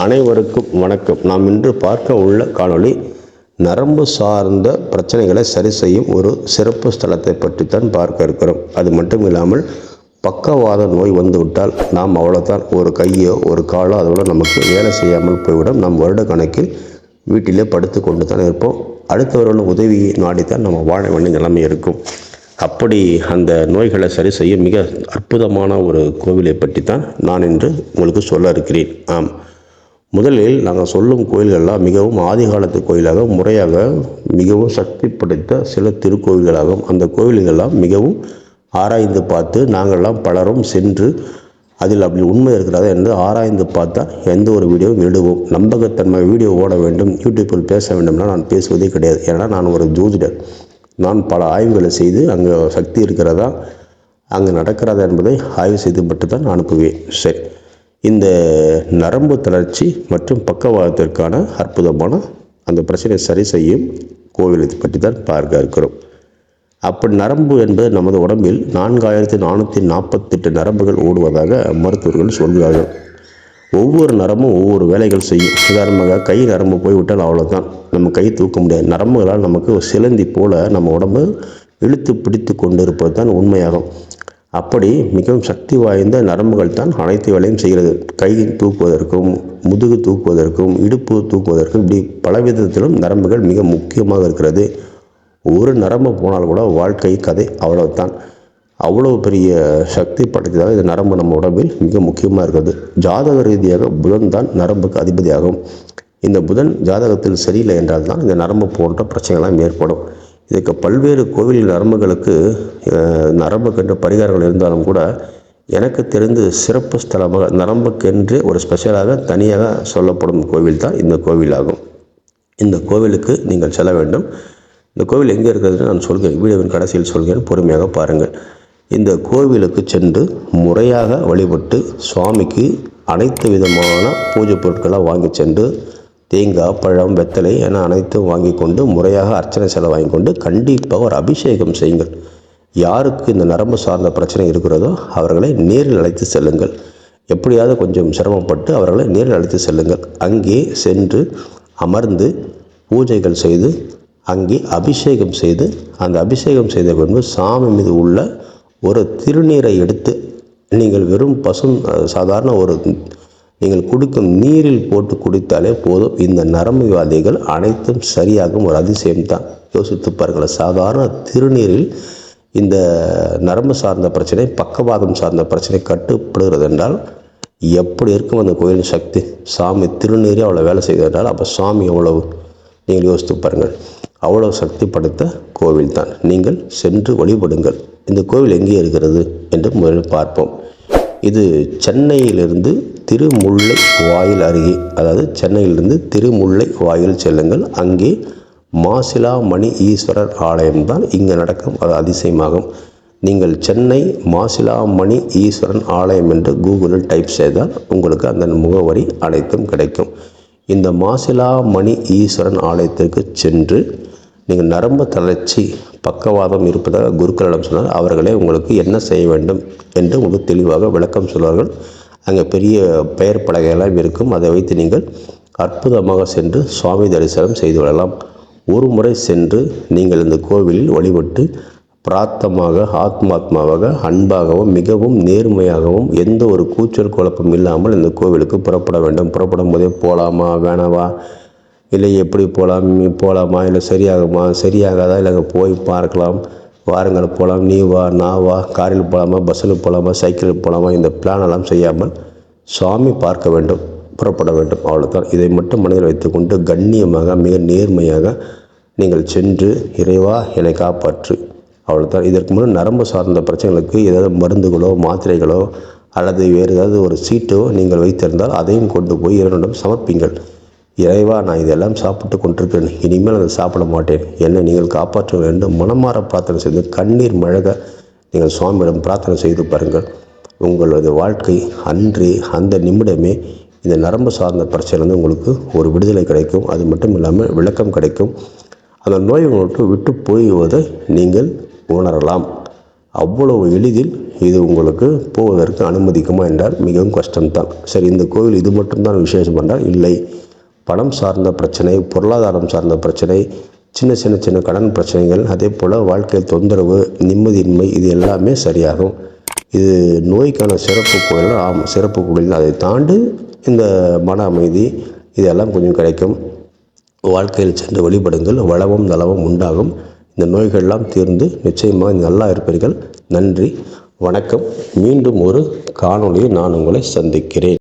அனைவருக்கும் வணக்கம். நாம் இன்று பார்க்க உள்ள காணொளி நரம்பு சார்ந்த பிரச்சனைகளை சரி செய்யும் ஒரு சிறப்பு ஸ்தலத்தை பற்றித்தான் பார்க்க இருக்கிறோம். அது மட்டும் இல்லாமல் பக்கவாத நோய் வந்துவிட்டால் நாம் அவ்வளோதான், ஒரு கையோ ஒரு காலோ அதோட நமக்கு வேலை செய்யாமல் போய்விடும். நம் வருட கணக்கில் வீட்டிலே படுத்து கொண்டு தான் இருப்போம். அடுத்தவர்களும் உதவியை நாடித்தான் நம்ம வாழ வேண்டிய நிலைமை இருக்கும். அப்படி அந்த நோய்களை சரி செய்ய மிக அற்புதமான ஒரு கோவிலை பற்றி தான் நான் இன்று உங்களுக்கு சொல்ல இருக்கிறேன். ஆம், முதலில் நாங்கள் சொல்லும் கோயில்கள்லாம் மிகவும் ஆதி காலத்து கோயிலாக முறையாக மிகவும் சக்தி படைத்த சில திருக்கோவில்களாகும். அந்த கோவில்களெல்லாம் மிகவும் ஆராய்ந்து பார்த்து நாங்கள்லாம் பலரும் சென்று அதில் அப்படி உண்மை இருக்கிறதா என்று ஆராய்ந்து பார்த்தா எந்த ஒரு வீடியோவும் விடுவோம். நம்பகத்தன்மை வீடியோ ஓட வேண்டும், யூடியூப்பில் பேச வேண்டும்னா நான் பேசுவதே கிடையாது. ஏன்னா நான் ஒரு ஜோதிடர். நான் பல ஆய்வுகளை செய்து அங்கே சக்தி இருக்கிறதா அங்கே நடக்கிறதா என்பதை ஆய்வு செய்துபட்டு தான் அனுப்புவேன். சரி, இந்த நரம்பு தளர்ச்சி மற்றும் பக்கவாதத்திற்கான அற்புதமான அந்த பிரச்சனையை சரி செய்யும் கோவிலை பற்றி தான் பார்க்க இருக்கிறோம். அப்படி நரம்பு என்பது நமது உடம்பில் 4448 நரம்புகள் ஓடுவதாக மருத்துவர்கள் சொல்கிறார்கள். ஒவ்வொரு நரம்பும் ஒவ்வொரு வேலைகள் செய்யும். உதாரணமாக கை நரம்பு போய்விட்டால் அவ்வளோதான், நம்ம கை தூக்க முடியாது. நரம்புகளால் நமக்கு சிலந்தி போல நம்ம உடம்பு இழுத்து பிடித்து கொண்டு இருப்பது தான் உண்மையாகும். அப்படி மிகவும் சக்தி வாய்ந்த நரம்புகள் தான் அனைத்து வேலையும் செய்கிறது. கை தூக்குவதற்கும், முதுகு தூக்குவதற்கும், இடுப்பு தூக்குவதற்கும், இப்படி பலவிதத்திலும் நரம்புகள் மிக முக்கியமாக இருக்கிறது. ஒரு நரம்பு போனால் கூட வாழ்க்கை கதை அவ்வளவுதான். அவ்வளவு பெரிய சக்தி படைத்ததாக இந்த நரம்பு நம்ம உடம்பில் மிக முக்கியமாக இருக்கிறது. ஜாதக ரீதியாக புதன் தான் நரம்புக்கு அதிபதியாகும். இந்த புதன் ஜாதகத்தில் சரியில்லை என்றால் தான் இந்த நரம்பு போன்ற பிரச்சனைகள்லாம் ஏற்படும். இதுக்கு பல்வேறு கோவில் நரம்புகளுக்கு நரம்புக்கென்று பரிகாரங்கள் இருந்தாலும் கூட எனக்கு தெரிந்து சிறப்பு ஸ்தலமாக நரம்புக்கென்று ஒரு ஸ்பெஷலாக தனியாக சொல்லப்படும் கோவில் தான் இந்த கோவிலாகும். இந்த கோவிலுக்கு நீங்கள் செல்ல வேண்டும். இந்த கோவில் எங்கே இருக்கிறதுன்னு நான் சொல்கிறேன், வீடியோவின் கடைசியில் சொல்கிறேன், பொறுமையாக பாருங்கள். இந்த கோவிலுக்கு சென்று முறையாக வழிபட்டு சுவாமிக்கு அனைத்து விதமான பூஜை பொருட்களை வாங்கி சென்று தேங்காய், பழம், வெத்தலை என அனைத்தும் வாங்கி கொண்டு முறையாக அர்ச்சனை செலவு வாங்கி கொண்டு கண்டிப்பாக ஒரு அபிஷேகம் செய்யுங்கள். யாருக்கு இந்த நரம்பு சார்ந்த பிரச்சனை இருக்கிறதோ அவர்களை நேரில் அழைத்து செல்லுங்கள். எப்படியாவது கொஞ்சம் சிரமப்பட்டு அவர்களை நேரில் அழைத்து செல்லுங்கள். அங்கே சென்று அமர்ந்து பூஜைகள் செய்து அங்கே அபிஷேகம் செய்து அந்த அபிஷேகம் செய்த பின்பு சாமி மீது உள்ள ஒரு திருநீரை எடுத்து நீங்கள் வெறும் சாதாரண ஒரு நீங்கள் குடிக்கும் நீரில் போட்டு குடித்தாலே போதும். இந்த நரம்பு வியாதிகள் அனைத்தும் சரியாகும். ஒரு அதிசயம்தான். யோசித்து பாருங்கள். சாதாரண திருநீரில் இந்த நரம்பு சார்ந்த பிரச்சனை, பக்கவாதம் சார்ந்த பிரச்சனை கட்டுப்படுகிறது என்றால் எப்படி இருக்கும் அந்த கோயிலின் சக்தி? சாமி திருநீரே அவ்வளோ வேலை செய்கிறது என்றால் அப்போ சாமி எவ்வளவு நீங்கள் யோசித்து பாருங்கள். அவ்வளோ சக்தி படைத்த கோவில் தான். நீங்கள் சென்று வழிபடுங்கள். இந்த கோவில் எங்கே இருக்கிறது என்று முதலில் பார்ப்போம். இது சென்னையிலிருந்து திருமுல்லை வாயில் அருகே, அதாவது சென்னையிலிருந்து திருமுல்லை வாயில் செல்லுங்கள். அங்கே மாசிலாமணி ஈஸ்வரர் ஆலயம்தான் இங்கே நடக்கும். அது அதிசயமாகும். நீங்கள் சென்னை மாசிலாமணி ஈஸ்வரன் ஆலயம் என்று கூகுளில் டைப் செய்தால் உங்களுக்கு அந்த முகவரி அனைத்தும் கிடைக்கும். இந்த மாசிலாமணி ஈஸ்வரன் ஆலயத்திற்கு சென்று நீங்கள் நரம்பு தளர்ச்சி பக்கவாதம் இருப்பதாக குருக்களிடம் சொன்னால் அவர்களே உங்களுக்கு என்ன செய்ய வேண்டும் என்று உங்களுக்கு தெளிவாக விளக்கம் சொல்வார்கள். அங்கே பெரிய பெயர் பலகையெல்லாம் இருக்கும். அதை வைத்து நீங்கள் அற்புதமாக சென்று சுவாமி தரிசனம் செய்து விடலாம். ஒரு முறை சென்று நீங்கள் இந்த கோவிலில் வழிபட்டு பிரார்த்தமாக ஆத்மாத்மாவாக அன்பாகவும் மிகவும் நேர்மையாகவும் எந்த ஒரு கூச்சல் குழப்பம் இல்லாமல் இந்த கோவிலுக்கு புறப்பட வேண்டும். புறப்படும் போதே போகலாமா வேணாவா, இல்லை எப்படி போகலாமா, இல்லை சரியாகுமா சரியாகாதா, இல்லை அங்கே போய் பார்க்கலாம், வாருங்கள் போகலாம், நீ வா நான் வா, காரில் போகலாமா, பஸ்ஸில் போகலாமா, சைக்கிளில் போகலாமா, இந்த பிளானெல்லாம் செய்யாமல் சுவாமி பார்க்க வேண்டும், புறப்பட வேண்டும். அவ்வளோதான். இதை மட்டும் மனதில் வைத்துக்கொண்டு கண்ணியமாக மிக நேர்மையாக நீங்கள் சென்று இறைவா என்னை காப்பாற்று, அவ்வளோதான். இதற்கு முன்னே நரம்பு சார்ந்த பிரச்சனைகளுக்கு ஏதாவது மருந்துகளோ மாத்திரைகளோ அல்லது வேறு ஏதாவது ஒரு சீட்டோ நீங்கள் வைத்திருந்தால் அதையும் கொண்டு போய் இறைவனிடம் சமர்ப்பிங்கள். இறைவா, நான் இதெல்லாம் சாப்பிட்டு கொண்டிருக்கிறேன், இனிமேல் அதை சாப்பிட மாட்டேன், என்னை நீங்கள் காப்பாற்ற வேண்டும் மனமாற பிரார்த்தனை செய்து கண்ணீர் மழக நீங்கள் சுவாமியிடம் பிரார்த்தனை செய்து பாருங்கள். உங்களது வாழ்க்கை அன்றே அந்த நிமிடமே இந்த நரம்பு சார்ந்த பிரச்சனையிலிருந்து உங்களுக்கு ஒரு விடுதலை கிடைக்கும். அது மட்டும் இல்லாமல் விளக்கம் கிடைக்கும். அந்த நோய் உங்களுக்கு விட்டு போய்வதை நீங்கள் உணரலாம். அவ்வளவு எளிதில் இது உங்களுக்கு போவதற்கு அனுமதிக்குமா என்றால் மிகவும் கஷ்டம்தான். சரி, இந்த கோவில் இது மட்டும்தான் விசேஷம் என்றால் இல்லை. பணம் சார்ந்த பிரச்சனை, பொருளாதாரம் சார்ந்த பிரச்சனை, சின்ன கடன் பிரச்சனைகள், அதே போல் வாழ்க்கையில் தொந்தரவு, நிம்மதியின்மை, இது எல்லாமே சரியாகும். இது நோய்க்கான சிறப்பு கோயில். சிறப்பு கோயில். அதை தாண்டி இந்த மன அமைதி இதெல்லாம் கொஞ்சம் கிடைக்கும். வாழ்க்கையில் சென்று வழிபடுங்கள், வளமும் நலமும் உண்டாகும். இந்த நோய்கள்லாம் தீர்ந்து நிச்சயமாக நல்லா இருப்பீர்கள். நன்றி, வணக்கம். மீண்டும் ஒரு காணொளியில் நான் உங்களை சந்திக்கிறேன்.